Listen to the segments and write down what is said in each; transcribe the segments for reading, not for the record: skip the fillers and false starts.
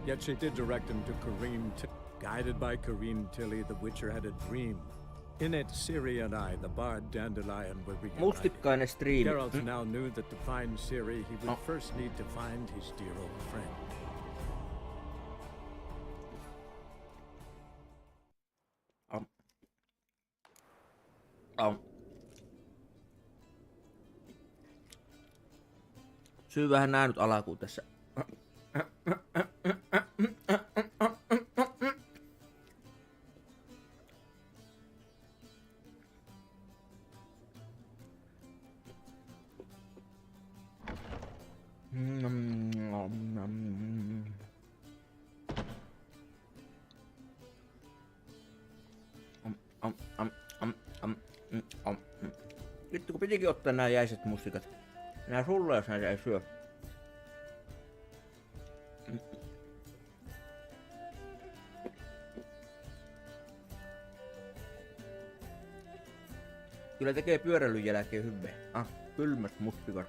Yet she did direct him to Guided by Corrine Tilly, the Witcher had a dream. In it, Ciri and I, the bard Dandelion, were reunited. Mustikkainen striimi. Geralt now knew that to find Ciri, he would first need to find his dear old friend. Syy vähän nää nyt alkuun tässä. Vittu kun pitikin ottaa nää jäiset mustikat. Nää sulla jos näitä ei syö. Kyllä tekee pyöräilyn jälkeen hyvää. Kylmät mustikat.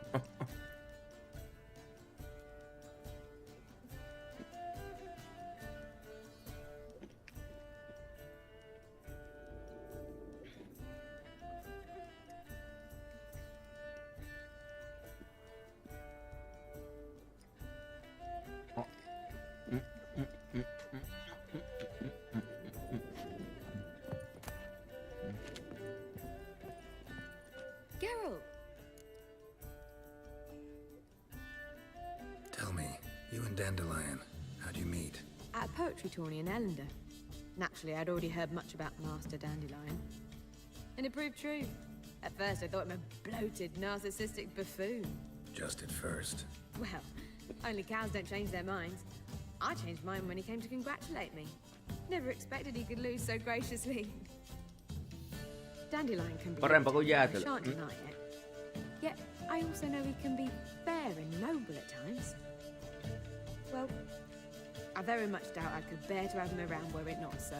Tell me, you and Dandelion, how'd you meet? At a poetry tourney in Ellender. Naturally, I'd already heard much about Master Dandelion. And it proved true. At first, I thought him a bloated, narcissistic buffoon. Just at first. Well, only cows don't change their minds. I changed mine when he came to congratulate me. Never expected he could lose so graciously. Dandelion can be Parempa kuin I jäätelö. shan't deny it. Yet, I also know he can be fair and noble at times. Well, I very much doubt I could bear to have him around were it not so.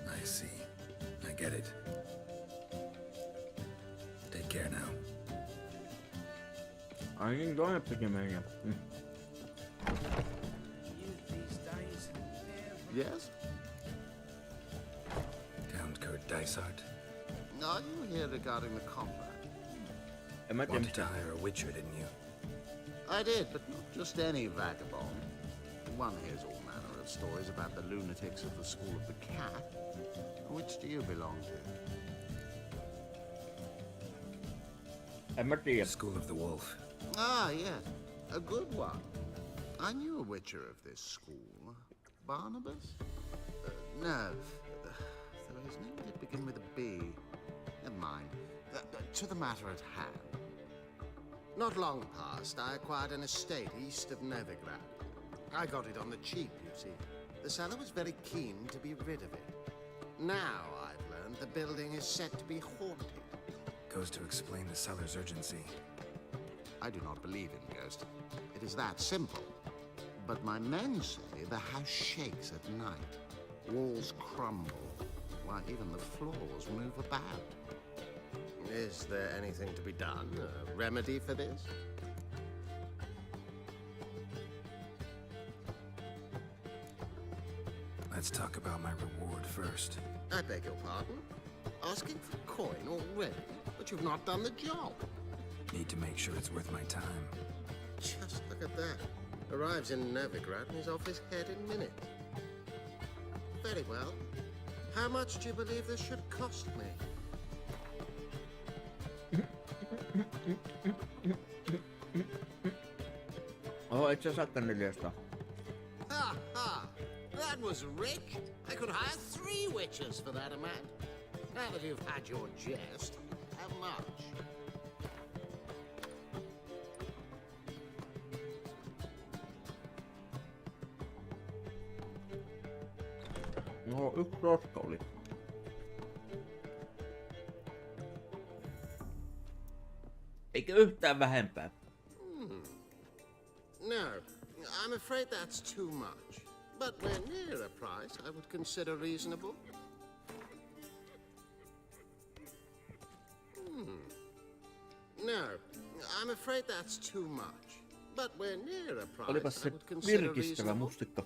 I see. I get it. Take care now. Ai niin, toinen piti mennä. Yes? Count Kurt Dysart. Are you here regarding the combat? En mä tiedä Wanted to mitä. hire a Witcher, didn't you? I did, but not just any vagabond. One hears all manner of stories about the lunatics of the School of the Cat. Which do you belong to? En mä tiedä. School of the Wolf. Ah, yes. A good one. I knew a Witcher of this school. Barnabas? No. Though his name did begin with a B. Never mind. To the matter at hand. Not long past, I acquired an estate east of Novigrad. I got it on the cheap, you see. The seller was very keen to be rid of it. Now I've learned the building is said to be haunted. Goes to explain the seller's urgency. I do not believe in ghosts. It is that simple. But my men say the house shakes at night. Walls crumble. Why, even the floors move about. Is there anything to be done? A remedy for this? Let's talk about my reward first. I beg your pardon? Asking for coin already? But you've not done the job. Need to make sure it's worth my time. Just look at that. Arrives in Novigrad and he's off his head in minutes. Very well. How much do you believe this should cost me? Et sä saakka 400. Ha ha! That was rich. I could hire 3 witches for that amount. Now that you've had your jest, how much? No, 1 roska oli. Eikä yhtään vähempää. No, I'm afraid that's too much. But when near a price I would consider reasonable. No, I'm afraid that's too much. but we're near a price Olipas I se would consider virkistävä reasonable. mustikka.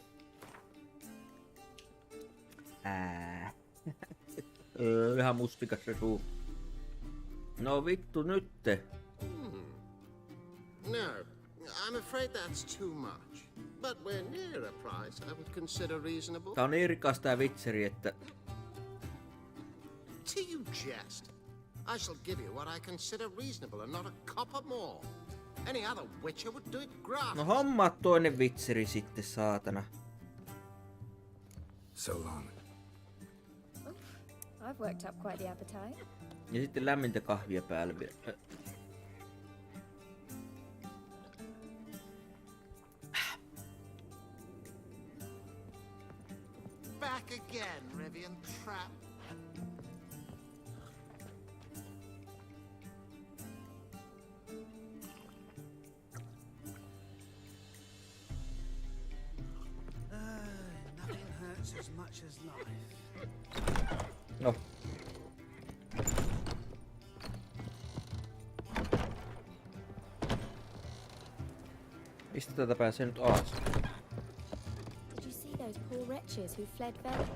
Ihan mustikas se suu. No vittu nytte. No, I'm afraid that's too much. But we're near a price I would consider reasonable. Tää on niin rikas tää Witcheri, että... Do you jest? I shall give you what I consider reasonable and not a copper more. Any other Witcher would do it gratis. No hommaa toinen Witcheri sitten, saatana. So long. I've worked up quite the appetite. Ja sitten lämmintä kahvia päälle vielä. Back again, Rivian Trap. Nothing hurts as much as life. No. Mistä tätä pääsee nyt alas? Did you see those poor wretches who fled Velen?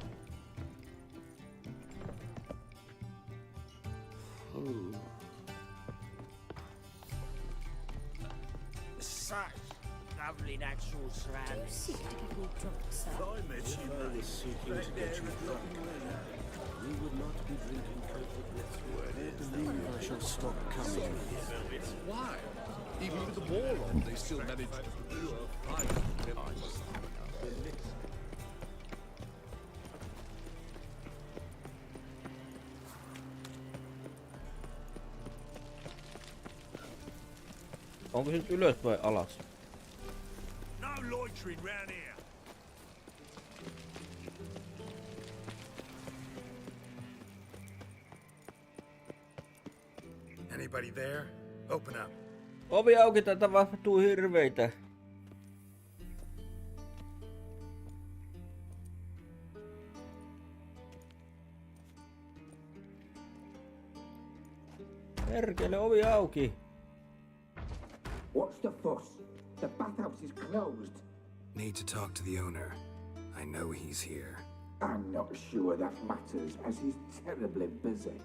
Such lovely natural surroundings. Seek to give me drunk, sir. I met you I was seeking to get you drunk. We would not be drinking Coke with you. I shall stop coming here. Why? Even with the wall on, they still managed to do a fight. Onko se nyt ylös vai alas? No loitering round here. Anybody there? Open up. Ovi auki, tätä vahtuu hirveitä. Perkele, ovi auki. What's the fuss? The bathhouse is closed. Need to talk to the owner. I know he's here. I'm not sure that matters, as he's terribly busy.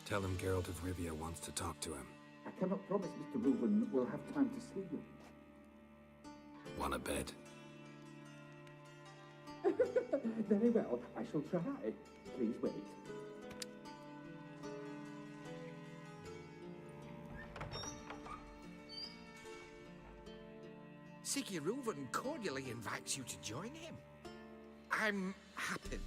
Tell him Geralt of Rivia wants to talk to him. I cannot promise Mr. Reuben will have time to see you. Want a bet? Very well, I shall try. Please wait. Siggy Reuven cordially invites you to join him. I'm happy.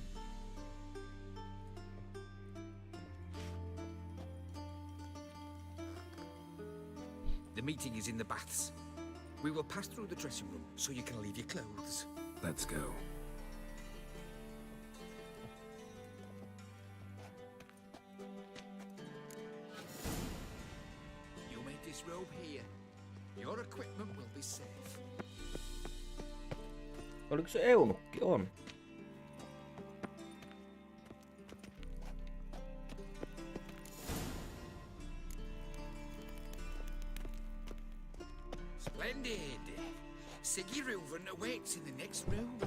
The meeting is in the baths. We will pass through the dressing room so you can leave your clothes. Let's go. You may disrobe here. Your equipment will be safe. Oliko se eunukki? On. Splendid. Siggy Reuven awaits in the next room.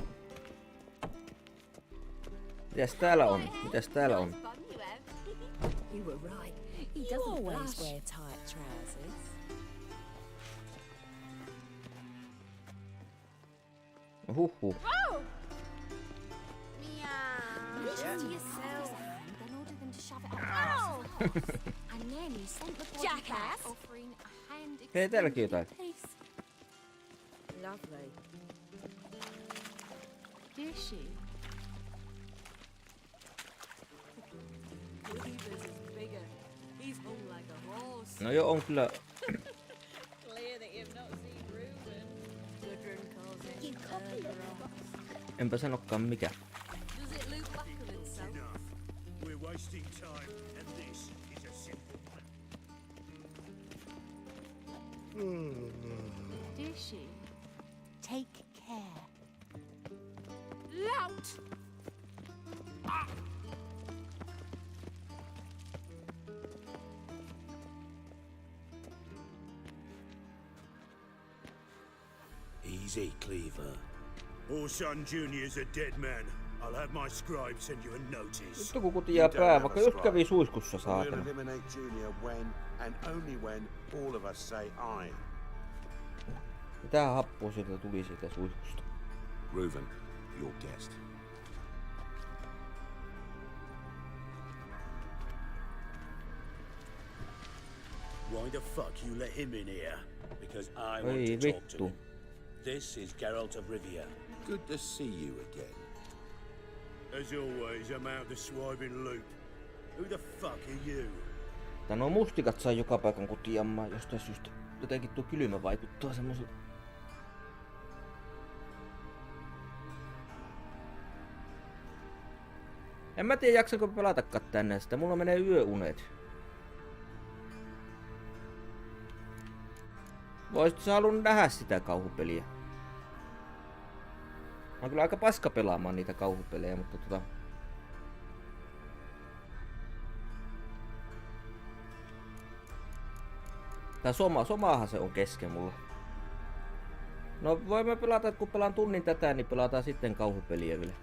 Mitäs täällä on? Mitäs täällä on? You were right. He doesn't always wear tight trousers. Huhhuh. Just to yourself. Then order them to shove it up. And then you sent the body back offering a hand Hei, täälläkin jotain. piece. Lovely. Is she? Cleaver's is bigger. He's hung like a horse. No joo, on kyllä. Clear that you've not seen Reuben. Gudrun calls it You copy the Enpä sanokaan mikä. Does it look like himself? Enough. We're wasting time, and this is a simple Is she? Take care. Lout! Easy, Cleaver. Orson Jr.'s a dead man. I'll have my scribe send you a notice. Vittu kun kutiaa pää, vaikka just kävi suiskussa We'll saatana. eliminate Junior when and only when all of us say aye. Mitä happua sieltä tuli siitä suiskusta? Reuven, your guest. Why the fuck you let him in here? Because I Ei want to talk to vittu. him. This is Geralt of Rivia. Good to see you again. As always, I'm out the swiving loop. Who the fuck are you? Tän nuo mustikat saa joka paikan kutiammaan jostain syystä. Jotenkin tuo kylmä vaikuttaa semmoiselta. En mä tiedä jaksanko pelatakaan tänne sitä. Mulla menee yöunet. Voisit sä halunnut nähdä sitä kauhupeliä? Mä oon kyllä aika paska pelaamaan niitä kauhupelejä, mutta Tää somaahan se on kesken mulla. No voimme pelata, kun pelaan tunnin tätä, niin pelataan sitten kauhupeliä vielä.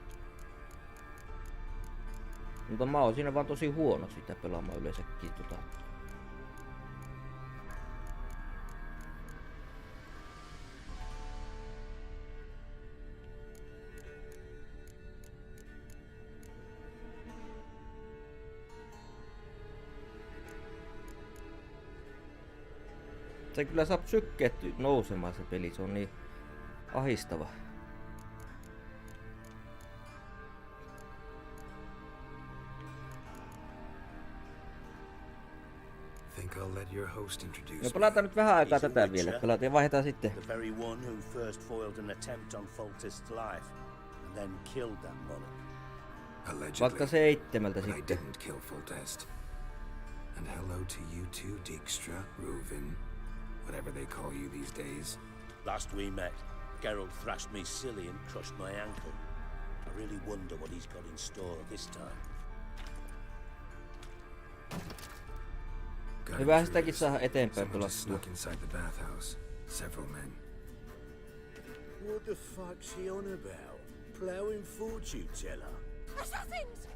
Mutta mä oon siinä vaan tosi huono sitä pelaamaan yleensäkin Se kyllä saa sykkeet nousemaan se peli, se on niin ahistava. Think I'll let your host introduce No pelataan nyt vähän aikaa tätä vielä, pelataan ja vaihdetaan sitten. The very one who first foiled an attempt on Foltest's life and then killed that monarch. Allegedly, Vaikka 7 but I sitten. didn't kill Foltest. And hello to you too, Dijkstra, Reuven, whatever they call you these days. Last we met, Geralt thrashed me silly and crushed my ankle. I really wonder what he's got in store this time. Hyvä sitäkin saa eteenpäin Someone just pelattua. snuck inside the bathhouse. Several men. What the fuck's he on about? Plowing fortune teller? Assassins!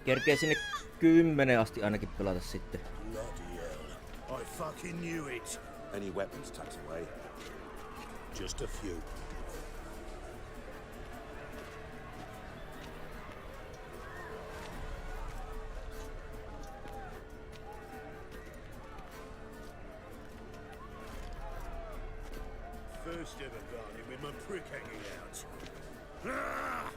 Kerkee sinne 10 asti ainakin pelata sitten. Bloody hell. I fucking knew it. Any weapons tucked away? Just a few. First ever garden with my prick hanging out. Ah!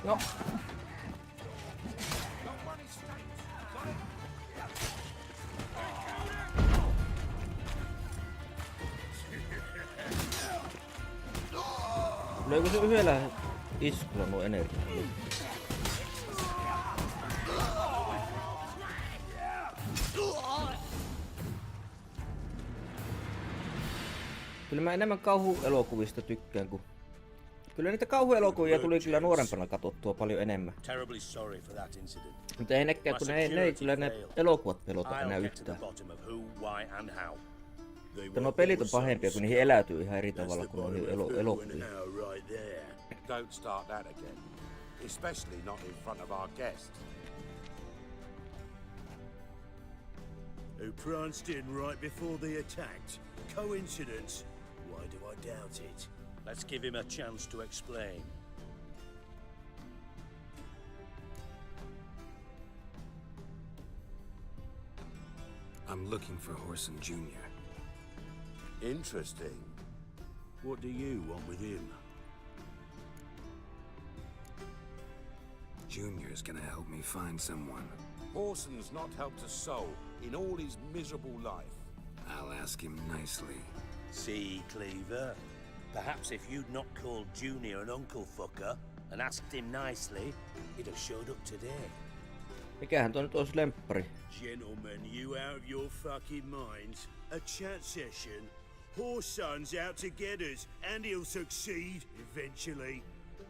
No. Löikö se yhdellä iskulla nuo energiaa? Kyllä mä enemmän kauhuelokuvista tykkään, kun... Kyllä niitä kauhuelokuvia tuli kyllä nuorempana katsottua paljon enemmän. Terribly sorry for that incident. Mutta ei nekään, kun ne ei kyllä ne elokuvat pelota enää I'll get to the yhtään. bottom of who, why and how. Mutta nuo pelit on pahempia, kun niihin eläytyy ihan eri tavalla kuin noihin elokuviin. Right there. Don't start that again. Especially not in front of our guest. Who pranced in right before they attacked. Coincidence? Why do I doubt it? Let's give him a chance to explain. I'm looking for Horson Jr. Interesting. What do you want with him? Junior's gonna help me find someone. Orson's not helped a soul in all his miserable life. I'll ask him nicely. See, Cleaver? Perhaps if you'd not called Junior an uncle fucker and asked him nicely, he'd have showed up today. Mikähän tuo nyt olisi lemppari? Gentlemen, you out of your fucking minds? A chat session? Horse son's out to get us, and he'll succeed eventually.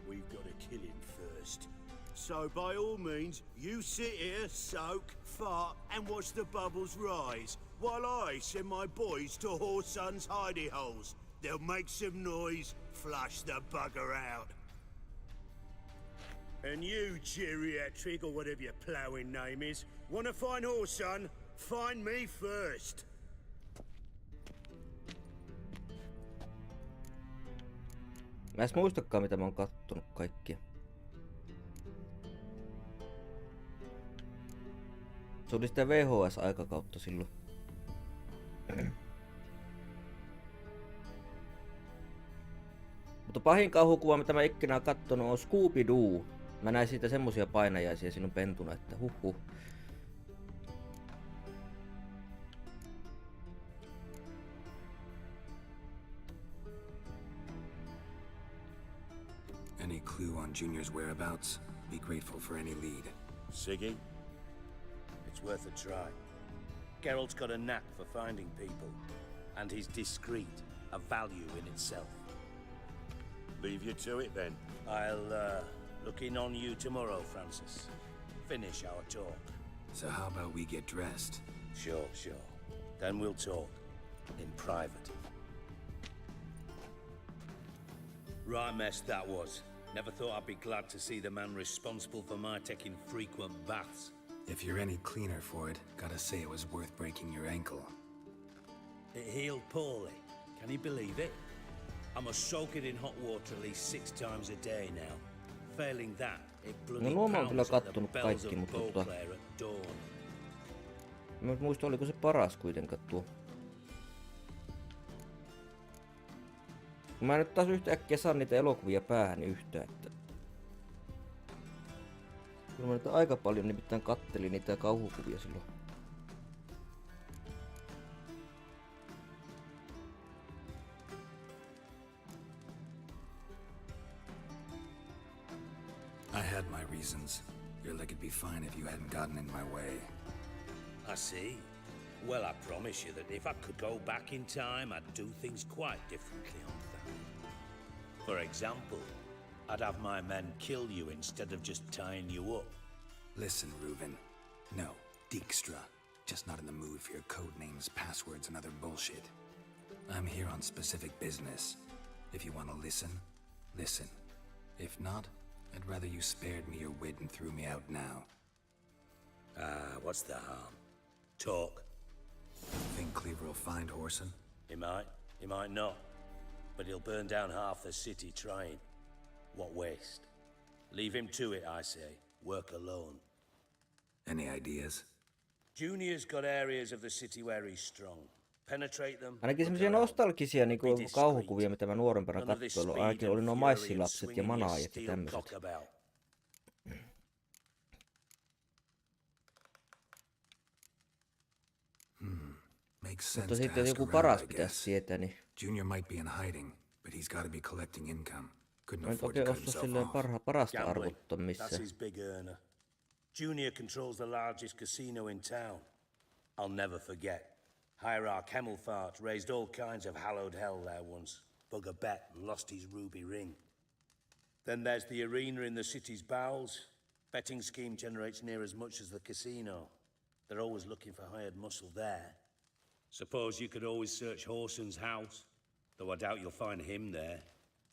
We've got to kill him first. So by all means, you sit here, soak, fart, and watch the bubbles rise, while I send my boys to Horse son's hidey holes. They'll make some noise, flush the bugger out. And you, geriatric, or whatever your ploughing name is, wanna find Horse son? Find me first. Mä en muistakaan mitä mä oon kattonut kaikkia. Se oli sitä VHS-aikakautta silloin. Mutta pahin kauhukuva mitä mä ikinä oon kattonut on Scooby-Doo. Mä näin siitä semmosia painajaisia sinun pentuna, että huhhuh. Any clue on Junior's whereabouts? Be grateful for any lead. Siggy? It's worth a try. Geralt's got a knack for finding people, and he's discreet, a value in itself. Leave you to it then. I'll look in on you tomorrow, Francis. Finish our talk. So how about we get dressed? Sure. Then we'll talk. In private. Right mess that was. Never thought I'd be glad to see the man responsible for my taking frequent baths. If you're any cleaner for it, gotta say it was worth breaking your ankle. It healed poorly. Can you believe it? I must soak it in hot water at least 6 times a day now. Failing that, it bloody No, mä oon kyllä pounds at the kattonut bells kaikki, of mutta Beauclair at dawn. Mä en muista oliko se paras kuitenkaan tuo. Mä en nyt taas yhtäkkiä saa niitä elokuvia päähän yhtään, että... Kyllä mä nyt aika paljon nimittäin kattelin niitä kauhukuvia silloin. I had my reasons. Your leg would be fine if you hadn't gotten in my way. I see. Well, I promise you that if I could go back in time, I'd do things quite differently on that. For example, I'd have my men kill you instead of just tying you up. Listen, Reuben. No, Dijkstra. Just not in the mood for your code names, passwords, and other bullshit. I'm here on specific business. If you want to listen, listen. If not, I'd rather you spared me your wit and threw me out now. What's the harm? Talk. Think Cleaver will find Horson? He might not. But he'll burn down half the city trying. What waste? Leave him to it, I say. Work alone. Any ideas? Junior's got areas of the city where he's strong. Penetrate them. Ainakin semmosia nostalgisia niinku kauhukuvia, mitä mä nuorempana katsoin. Ainakin oli nuo maissilapset ja manaajat ja tämmöset. Mutta sitten joku paras pitäisi tietää, niin... Junior might be in hiding, but he's got to be collecting income. Couldn't Mä nyt afford to oikein cut osaa himself silleen off. parasta arvottaa missään. That's his big earner. Junior controls the largest casino in town. I'll never forget. Hierarch Hemmelfart raised all kinds of hallowed hell there once. Bug a bet and lost his ruby ring. Then there's the arena in the city's bowels. Betting scheme generates near as much as the casino. They're always looking for hired muscle there. Suppose you could always search Horson's house, though I doubt you'll find him there.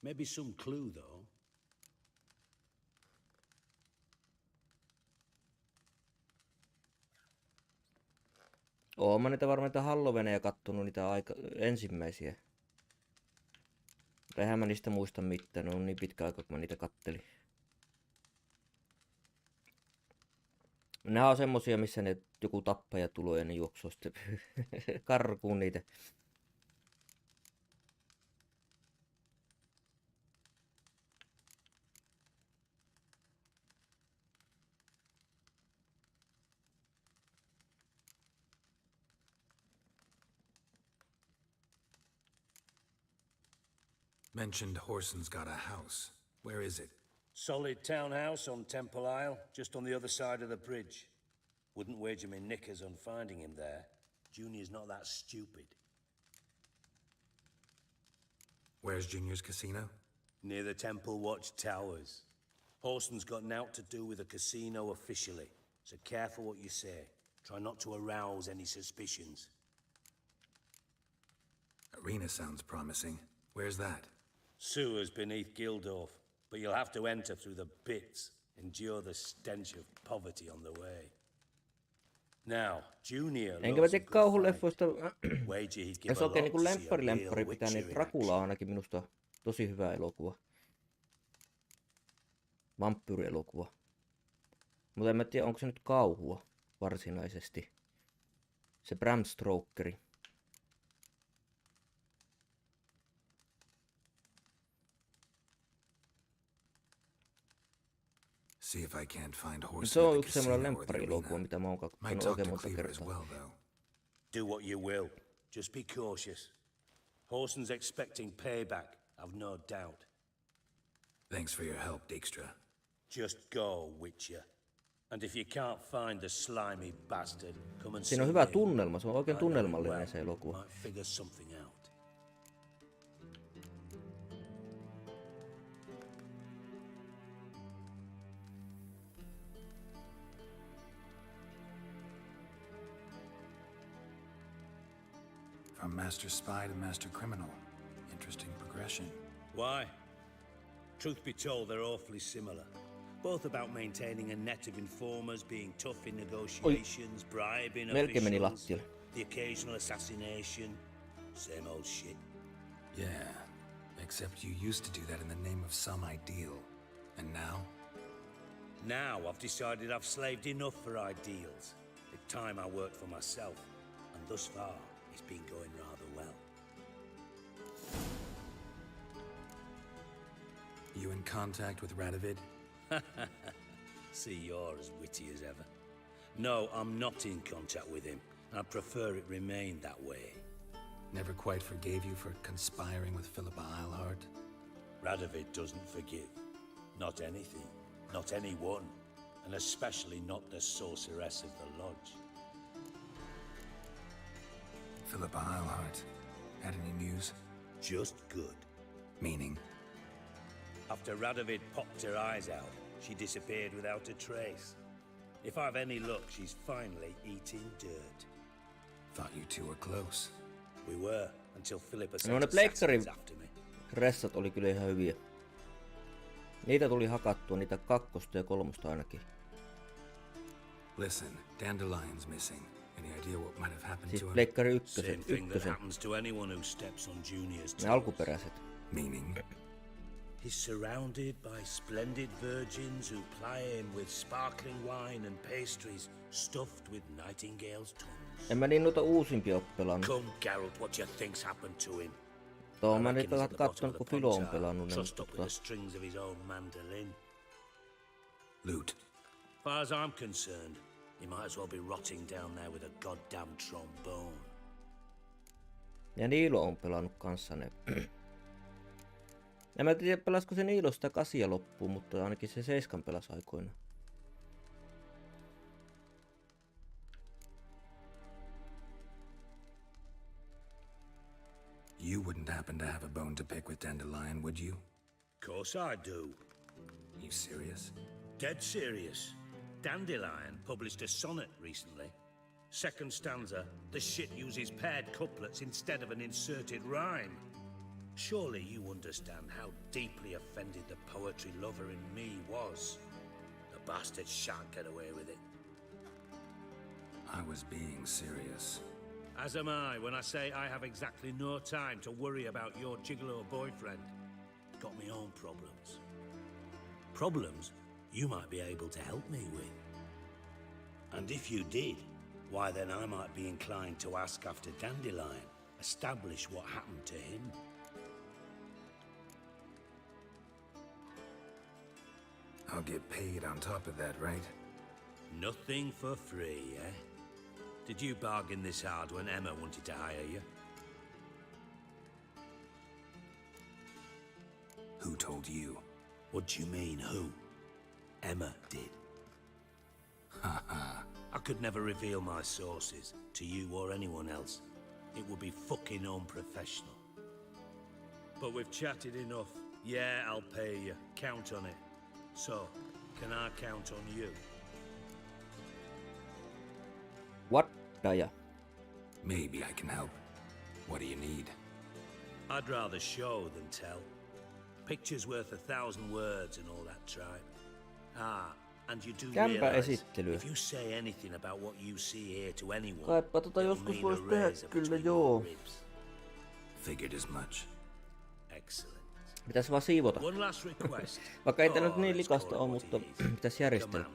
Maybe some clue, though. Oon mä niitä varmaan niitä Halloweeneja kattonut, niitä ensimmäisiä. Eihän mä niistä muista mitään, ne on niin pitkä aika kun mä niitä kattelin. Nämä on semmosia missä ne joku tappaja tulee ja ne juoksuu sitten karkuun niitä. Mentioned Horson's got a house. Where is it? Solid townhouse on Temple Isle, just on the other side of the bridge. Wouldn't wager me knickers on finding him there. Junior's not that stupid. Where's Junior's casino? Near the Temple Watch Towers. Horston's got nought to do with the casino officially, so careful what you say. Try not to arouse any suspicions. Arena sounds promising. Where's that? Sewers beneath Gildorf, but you'll have to enter through the pits, endure the stench of poverty on the way. Now, Junior Enkä mä tiedä kauhuleffoista, jos oikein niinku lemppari pitää, niin Dracula on ainakin minusta tosi hyvä elokuva. Vampyyrielokuva. Mutta en mä tiedä, onko se nyt kauhua varsinaisesti. Se Bram Stokeri. See if I can't find horses. Se on yksi semmoinen lemppari-elokuva, mitä mä oon katsonut oikein monta kertaa. Do what you will. Just be cautious. Horston's expecting payback, I've no doubt. Thanks for your help, Dijkstra. Just go, Witcher. And if you can't find the slimy bastard, come and see Siinä on me. hyvä tunnelma, se on oikein tunnelmallinen se elokuva. Might figure something out. From Master Spy to Master Criminal. Interesting progression. Why? Truth be told, they're awfully similar. Both about maintaining a net of informers, being tough in negotiations, bribing Melkein meni officials, lattialle. the occasional assassination. Same old shit. Yeah, except you used to do that in the name of some ideal. And now? Now I've decided I've slaved enough for ideals. It's time I worked for myself, and thus far it's been going rather well. You in contact with Radovid? See, you're as witty as ever. No, I'm not in contact with him. I prefer it remain that way. Never quite forgave you for conspiring with Philippa Eilhart? Radovid doesn't forgive. Not anything. Not anyone. And especially not the sorceress of the Lodge. Philippa Eilhart. Had any news? Just good. Meaning? After Radovid popped her eyes out, she disappeared without a trace. If I've any luck, she's finally eating dirt. Thought you two were close. We were, until Philippa No ne sent pleikkarin assassins after me. ressat oli kyllä ihan hyviä. Niitä tuli hakattua, niitä kakkosta ja kolmosta ainakin. Listen, Dandelion's missing. Any idea what might have happened Siis to him? pleikkari Same thing that ykkösen. happens to anyone who steps on Junior's Ne toes. alkuperäiset. Meaning? He's surrounded by splendid virgins who ply him with sparkling wine and pastries stuffed with nightingales' tongues. En mä niin noita uusimpia oo pelannut. Come, Geralt, what you think's happened to him? Tuo mä I niitä reckon he's at the bottom kattonut, of kun the Filo on pond tower, pelannut ne. trussed up with the strings of his own mandolin. Loot. Far as I'm concerned, he might as well be rotting down there with a goddamn trombone. Ja Niilo on pelannut kanssa ne. En mä tiedä pelasko se Niilo sitä 8 loppuun, mutta ainakin se 7 pelasi aikoinaan. You wouldn't happen to have a bone to pick with Dandelion, would you? Course I do. You serious? Dead serious. Dandelion published a sonnet recently. Second stanza, the shit uses paired couplets instead of an inserted rhyme. Surely you understand how deeply offended the poetry lover in me was. The bastard shan't get away with it. I was being serious. As am I when I say I have exactly no time to worry about your gigolo boyfriend. Got me own problems. Problems you might be able to help me with. And if you did, why then I might be inclined to ask after Dandelion, establish what happened to him. I'll get paid on top of that, right? Nothing for free, eh? Did you bargain this hard when Emma wanted to hire you? Who told you? What do you mean, who? Emma did. Haha. I could never reveal my sources to you or anyone else. It would be fucking unprofessional. But we've chatted enough. Yeah, I'll pay you. Count on it. So, can I count on you? What? Daja. Maybe I can help. What do you need? I'd rather show than tell. Picture's worth 1,000 words and all that tripe. And you do realize, if you say anything about what you see here to anyone, Kaipa tota joskus vois tehdä kyllä, joo. Figured as much. Excellent. Pitäis vaan siivota. One last request. Vaikka ei tää nyt niin likasta oo, mutta pitäis järjestellä.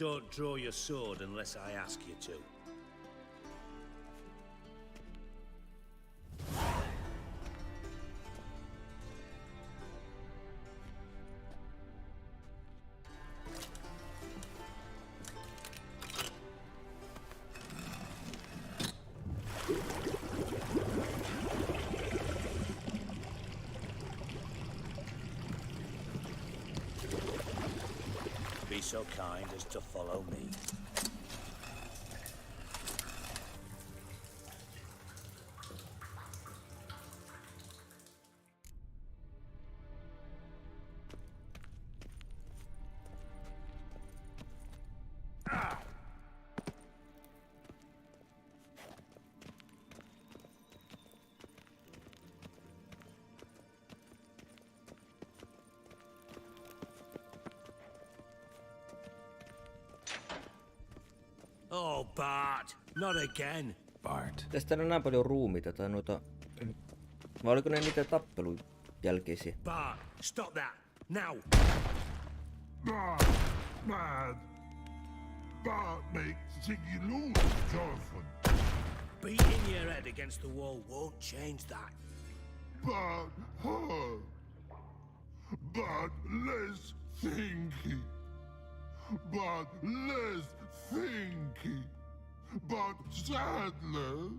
Don't draw your sword unless I ask you to. Be so kind as to follow me. Oh, Bart, not again. Bart. Tästä on näin paljon ruumiita tai noita... Vai oliko ne niitä tappelun jälkeisiä? Bart, stop that, now! Bart, mad. Bart makes Siggy lose, Jonathan. Beating your head against the wall won't change that. Bart hurt. Bart less thinky. Bart less thinky. Bart sadness.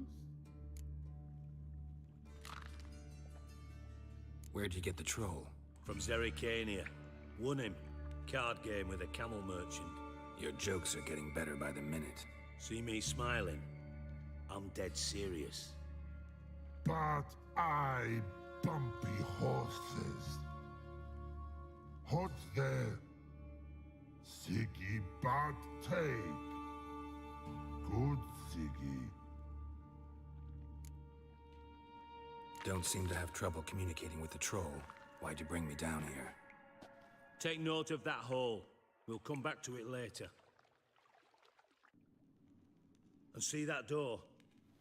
Where'd you get the troll? From Zerrikania. Won him. Card game with a camel merchant. Your jokes are getting better by the minute. See me smiling? I'm dead serious. But I bumpy horses. What's there? Siggy but take. Good Siggy. Don't seem to have trouble communicating with the troll. Why'd you bring me down here? Take note of that hole. We'll come back to it later. And see that door?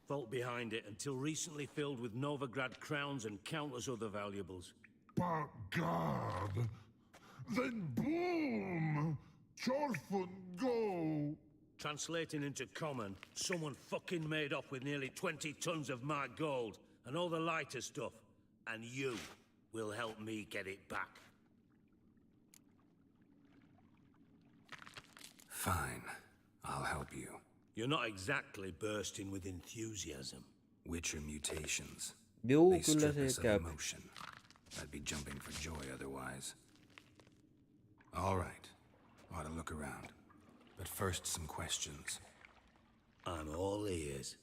Vault behind it, until recently filled with Novigrad crowns and countless other valuables. But God! Then boom! Chorfun go! Translating into common, someone fucking made off with nearly 20 tons of my gold and all the lighter stuff. And you will help me get it back. Fine. I'll help you. You're not exactly bursting with enthusiasm. Witcher mutations. Juu, They kyllä strip se us of käy. emotion. I'd be jumping for joy otherwise. All right. Ought to look around. But first, some questions. I'm all ears.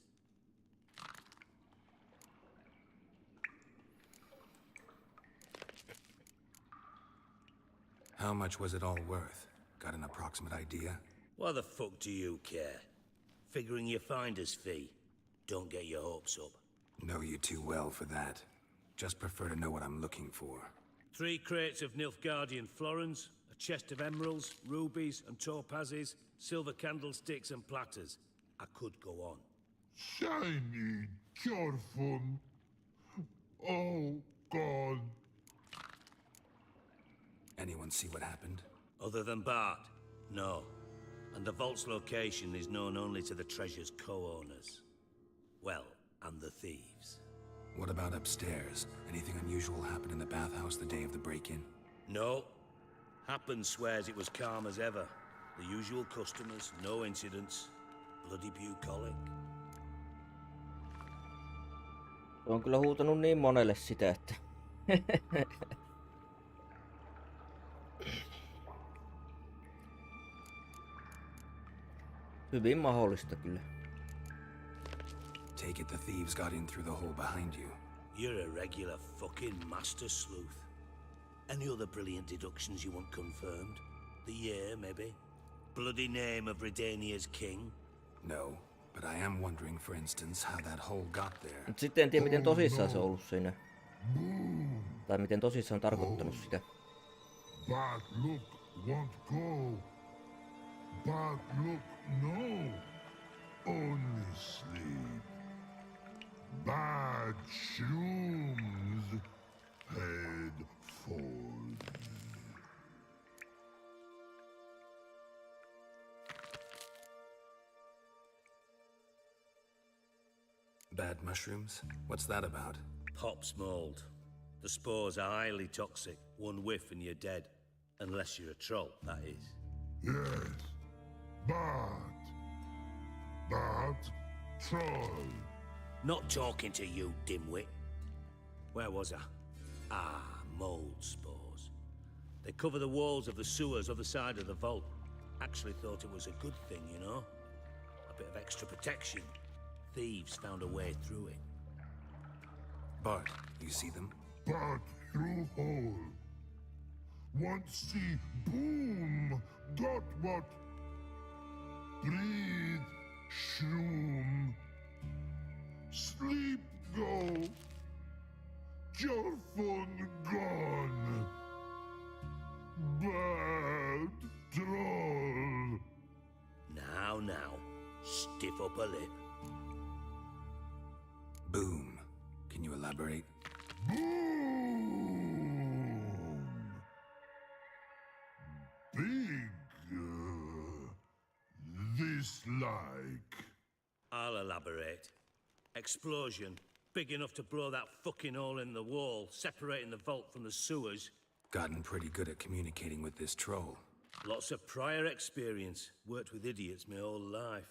How much was it all worth? Got an approximate idea? Why the fuck do you care? Figuring your finder's fee. Don't get your hopes up. Know you too well for that. Just prefer to know what I'm looking for. 3 crates of Nilfgaardian florins, a chest of emeralds, rubies and topazes, silver candlesticks and platters. I could go on. Shiny Chorfun. Oh, God. Anyone see what happened? Other than Bart? No. And the vault's location is known only to the treasure's co-owners. Well, and the thieves. What about upstairs? Anything unusual happen in the bathhouse the day of the break-in? No. Happen swears it was calm as ever. The usual customers, no incidents. Bloody bucolic. On kyllä huutanut niin monelle sitä, että... Hyvin mahdollista kyllä. Take it the thieves got in through the hole behind you. You're a regular fucking master sleuth. Any other brilliant deductions you want confirmed? The year, maybe? Bloody name of Redania's king? No, but I am wondering, for instance, how that hole got there. Mut sitten en tiedä miten tosissaan se on ollut siinä. Tai miten tosissaan on tarkoittanut sitä. Bad look won't go. Bad look no. Only sleep. Bad shrooms head for Bad mushrooms? What's that about? Pop's mold. The spores are highly toxic. One whiff and you're dead. Unless you're a troll, that is. Yes. Bad. Bad troll. Not talking to you, dimwit. Where was I? Ah, mold spores. They cover the walls of the sewers other side of the vault. Actually thought it was a good thing, you know? A bit of extra protection. Thieves found a way through it. Bart, you see them? Bad through hole. Once see boom. Got what? Breathe. Shroom. Sleep go. Your phone gone. Bad troll. Now, stiff up a lip. Boom. Can you elaborate? Boom. Big. This like. I'll elaborate. Explosion. Big enough to blow that fucking hole in the wall, separating the vault from the sewers. Gotten pretty good at communicating with this troll. Lots of prior experience. Worked with idiots my whole life.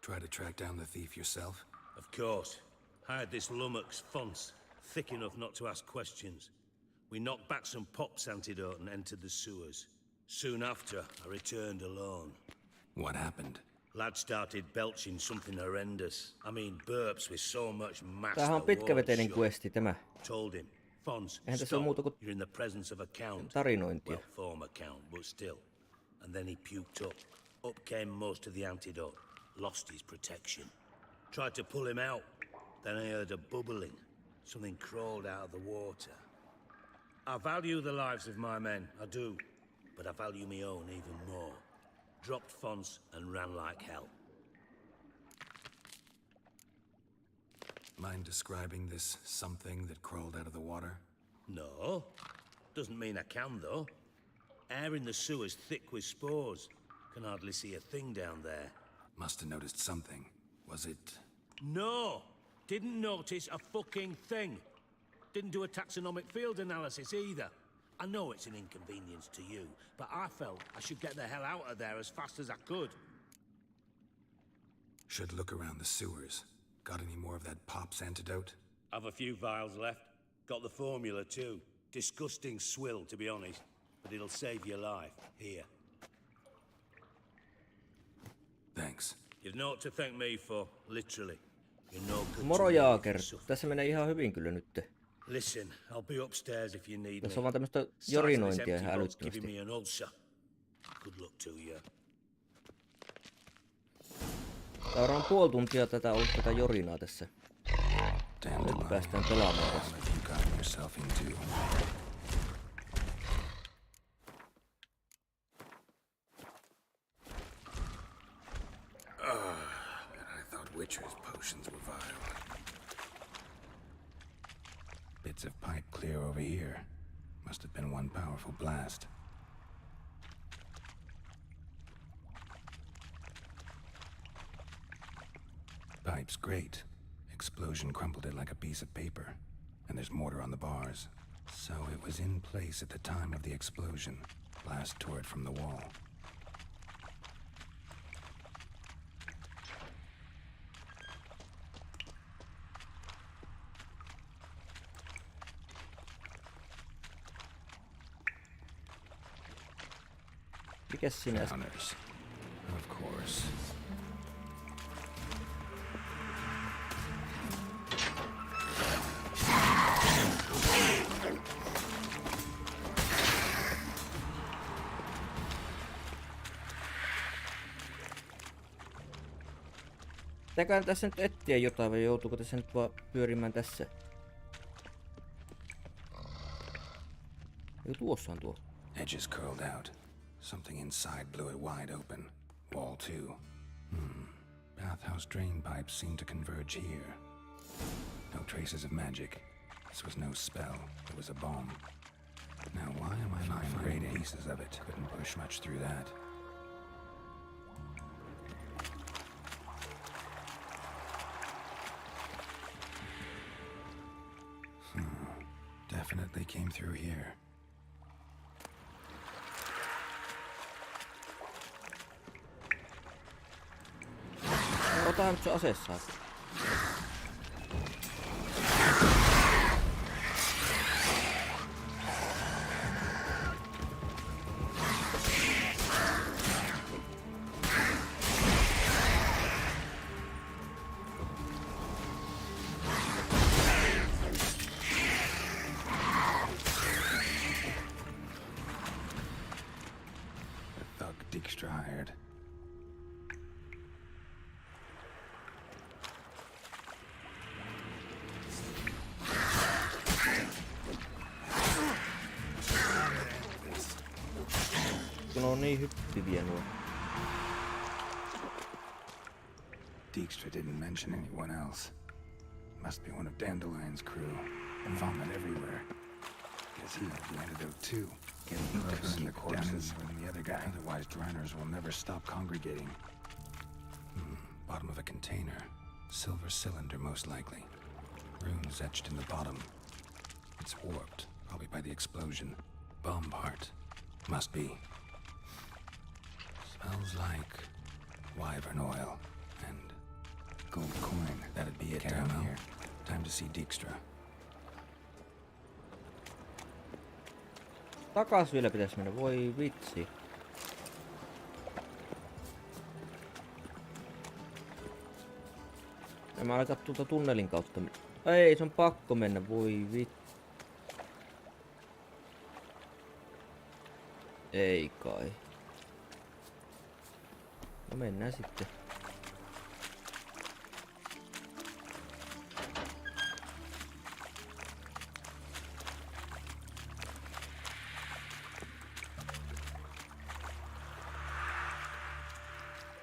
Try to track down the thief yourself? Of course. Hired this lummox Fonce, thick enough not to ask questions. We knocked back some Pop's antidote and entered the sewers. Soon after, I returned alone. What happened? Lad started belching something horrendous. I mean, burps with so much mass. Tämähän on pitkäveteinen questi tämä. Told him, Fonce, Eihän tässä ole muuta kuin you're in the presence of a count. tarinointia. Well, former count, but still. And then he puked up. Up came most of the antidote. Lost his protection. Tried to pull him out. Then I heard a bubbling. Something crawled out of the water. I value the lives of my men, I do. But I value my own even more. Dropped Fonce and ran like hell. Mind describing this something that crawled out of the water? No. Doesn't mean I can, though. Air in the sewer's thick with spores. Can hardly see a thing down there. Must have noticed something. Was it... No! Didn't notice a fucking thing. Didn't do a taxonomic field analysis either. I know it's an inconvenience to you, but I felt I should get the hell out of there as fast as I could. Should look around the sewers. Got any more of that Pop's antidote? Have a few vials left. Got the formula too. Disgusting swill, to be honest. But it'll save your life. Here. Thanks. You've naught to thank me for, literally. You're no good. Moro Jaaker, tässä menee ihan hyvin kyllä nyt. Listen, I'll be upstairs if you need Tässä on me. vaan tämmöstä jorinointia ihan älyttömästi. Giving me an ulcer. Good luck to you. Tää on puoli tuntia tätä ollut tätä jorinaa tässä. Nyt päästään pelaamaan tässä. I thought Witcher's potions were vile. Bits of pipe clear over here. Must have been one powerful blast. Pipe's great. Explosion crumpled it like a piece of paper. And there's mortar on the bars. So it was in place at the time of the explosion. Blast tore it from the wall. Mikäs sinä? Counters. Of course. Pitääköhän tässä nyt etsiä jotain vai joutuuko tässä nyt vaan pyörimään tässä? Joo, tuossa on tuo. Edges curled out. Something inside blew it wide open. Wall too. Bathhouse drain pipes seem to converge here. No traces of magic. This was no spell. It was a bomb. Now why am I not finding pieces of it? Couldn't push much through that. Definitely came through here. Otahan nyt se aseessaan. The thug Dijkstra hired. Kun on niin hyppiviä nuo. Dijkstra didn't mention anyone else. Must be one of Dandelion's crew. Vomit everywhere. Guess he had the antidote too. Get close in the corpses from the other guy. Otherwise, Driners will never stop congregating. Bottom of a container. Silver cylinder, most likely. Runes etched in the bottom. It's warped, probably by the explosion. Bomb part. Must be. Smells like wyvern oil and gold coin. That'd be it down here. Time to see Dijkstra. Takas vielä pitäis mennä, voi vitsi. Ja mä alkaa tuolta tunnelin kautta. Ei, se on pakko mennä, voi vitsi. Ei kai. No mennään sitten.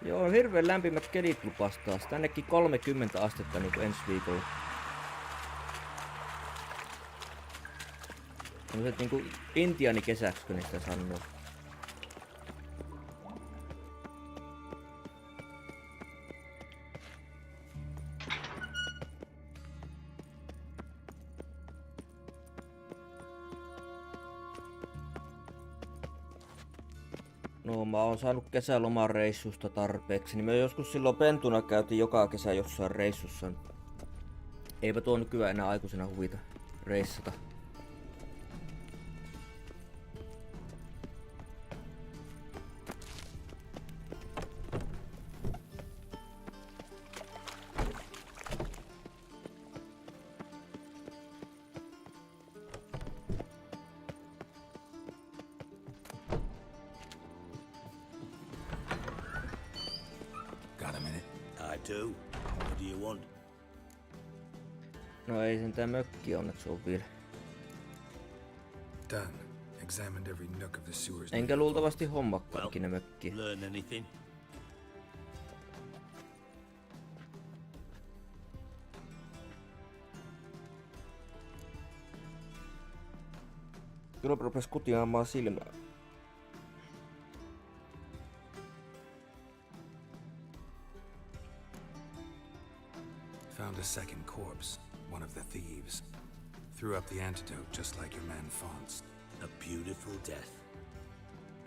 Joo, hirveen lämpimät kelit lupastaa. Tännekin 30 astetta niinku ensi viikolla. Sellaiset niinku intiaanikesäksi, kun niistä sanoo. No mä oon saanut kesälomareissusta tarpeeksi, niin me joskus silloin pentuna käytiin joka kesä jossain reissussa. Eipä tuo nykyään enää aikuisena huvita reissata. Got a minute? I do. What do you want? No ei sentään mökki onneksi oo vielä. Done. Examined every nook of the sewers. Enkä luultavasti hommakkaankin ne mökkiä. Learn anything? Kyllä rupes kutiaamaan silmää. Found a second corpse. One of the thieves. Threw up the antidote just like your man Fonz. A beautiful death.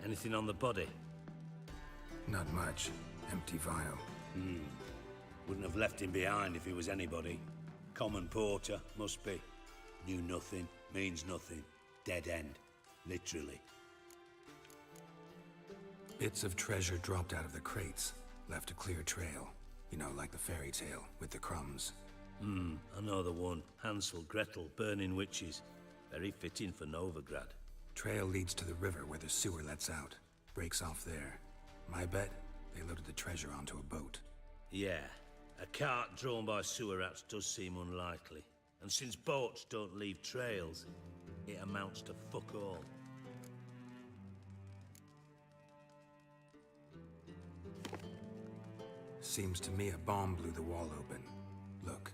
Anything on the body? Not much. Empty vial. Wouldn't have left him behind if he was anybody. Common porter, must be. Knew nothing, means nothing. Dead end. Literally. Bits of treasure dropped out of the crates, left a clear trail. You know, like the fairy tale, with the crumbs. I know the one. Hansel, Gretel, burning witches. Very fitting for Novigrad. Trail leads to the river where the sewer lets out. Breaks off there. My bet, they loaded the treasure onto a boat. Yeah, a cart drawn by sewer rats does seem unlikely. And since boats don't leave trails, it amounts to fuck all. Seems to me a bomb blew the wall open. Look.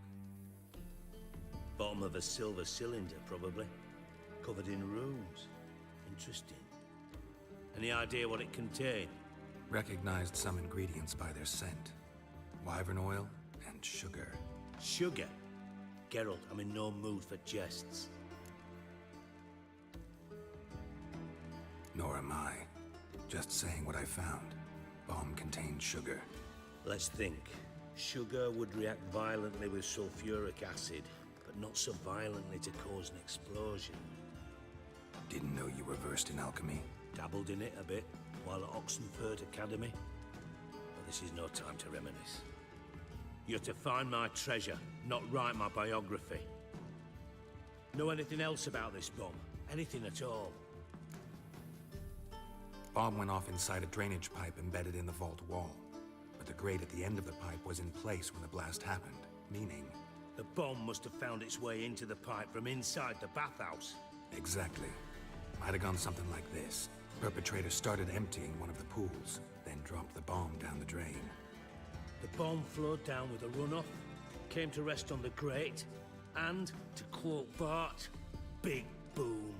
Bottom of a silver cylinder, probably. Covered in runes. Interesting. Any idea what it contained? Recognized some ingredients by their scent. Wyvern oil and sugar. Sugar? Geralt, I'm in no mood for jests. Nor am I. Just saying what I found. Bomb contained sugar. Let's think. Sugar would react violently with sulfuric acid, but not so violently to cause an explosion. Didn't know you were versed in alchemy. Dabbled in it a bit while at Oxenford Academy. But this is no time to reminisce. You're to find my treasure, not write my biography. Know anything else about this bomb? Anything at all? Bomb went off inside a drainage pipe embedded in the vault wall. But the grate at the end of the pipe was in place when the blast happened, meaning... The bomb must have found its way into the pipe from inside the bathhouse. Exactly. Might have gone something like this. Perpetrator started emptying one of the pools, then dropped the bomb down the drain. The bomb flowed down with a runoff, came to rest on the grate, and, to quote Bart, big boom.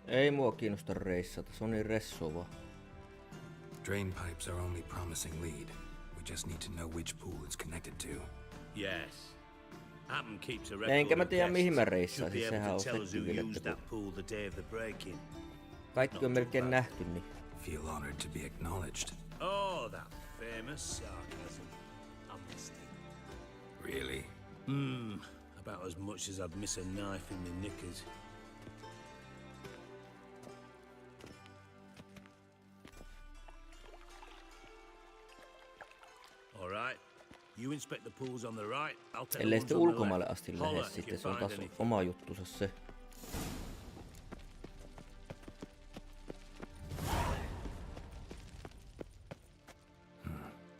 Ei mua kiinnosta reissata, se on niin ressova. Drain pipes are only promising lead. We just need to know which pool it's connected to. Yes. Happen keeps a record. Enkä mä tiedä mihin mä Should reissaisin, be sehän able on to tell us who sekin used että that pool the day of the break-in. kaikki on melkein nähty, niin Feel honored to be acknowledged. Oh, that famous sarcasm. Honesty. Really? About as much as I'd miss a knife in my knickers. All right. You inspect the pools on the right. I'll take ellei the sitten ones on the ulkomaille left. asti Holler lähde if sitten, you se on find taas anything. oma juttusa se.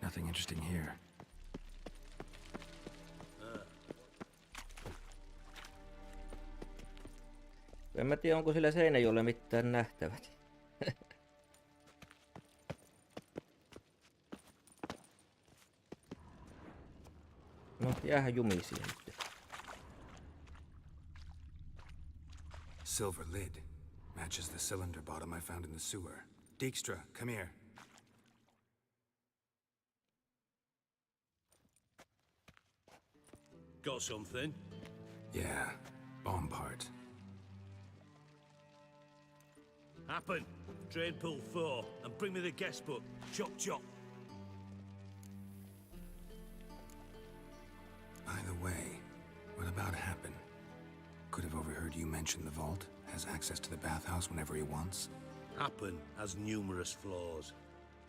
Nothing interesting here. En mä tiedä, onko sillä Seinäjoella mitään nähtävät. No, jäähän jumisiin nyt. Silver lid. Matches the cylinder bottom I found in the sewer. Dijkstra, come here. Got something? Yeah, bomb part. Happen. Drain pool 4 and bring me the guest book. Chop chop. By the way, what about Happen? Could have overheard you mention the vault. Has access to the bathhouse whenever he wants. Happen has numerous flaws.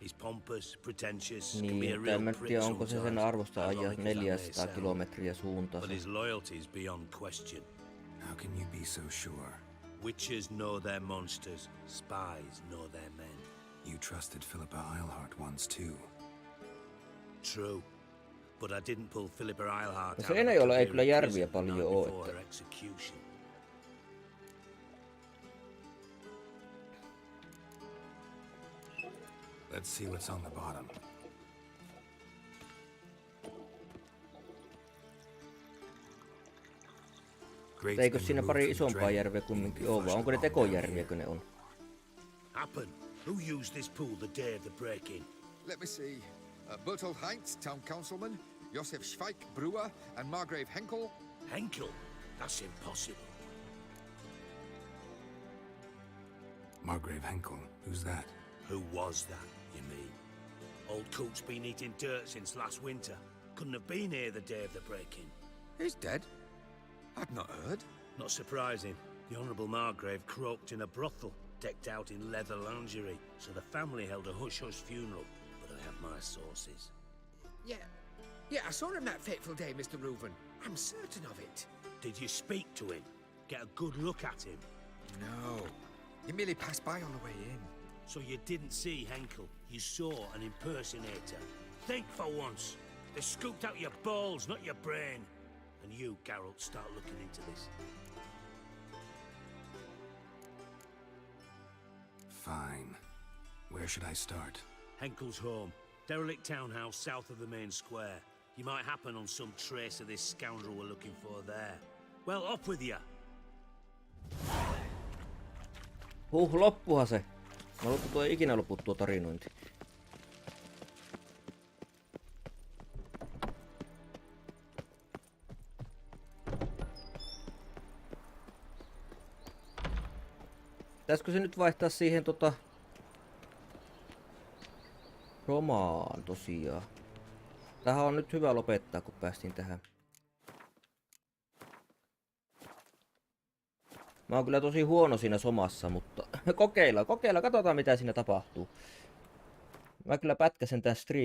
He's pompous, pretentious, can be a Niin, real en mä prick tiedä, onko se sen sometimes, arvosta ajaa ironic as that may 400 sound. kilometriä suuntaansa. But his loyalty is beyond question. How can you be so sure? Witches know their monsters, spies know their men. You trusted Philippa Eilhart once too. True. But I didn't pull Philippa Eilhart No out of Seinäjoella ei Kabiri kyllä järviä prison the paljon night oo, before että her execution. Let's see what's on the bottom. eikö siinä pari isompaa järveä kumminkin ole, vai onko ne tekojärviäkö ne on? Happen. Who used this pool the day of the break-in? Let me see. Bertolt Heinz, town councilman, Josef Schweik, brewer, and Margrave Henkel. Henkel? That's impossible. Margrave Henkel, who's that? Who was that, you mean? Old Coot's been eating dirt since last winter. Couldn't have been here the day of the break-in. He's dead? I'd not heard. Not surprising. The Honourable Margrave croaked in a brothel, decked out in leather lingerie, so the family held a hush-hush funeral, but I have my sources. Yeah, I saw him that fateful day, Mr. Reuven. I'm certain of it. Did you speak to him? Get a good look at him? No, he merely passed by on the way in. So you didn't see Henkel, you saw an impersonator. Think for once. They scooped out your balls, not your brain. And you, Geralt, start looking into this. Fine. Where should I start? Henkel's home. Derelict townhouse south of the main square. You might happen on some trace of this scoundrel we're looking for there. Well, up with you! Loppuhan se. Mä luulen, että tuo ei ikinä lopu tuo tarinointi. Pitäisikö se nyt vaihtaa siihen romaan tosiaan? Tähän on nyt hyvä lopettaa, kun päästiin tähän. Mä oon kyllä tosi huono siinä somassa, mutta kokeillaan, katsotaan mitä siinä tapahtuu. Mä kyllä pätkäsen tää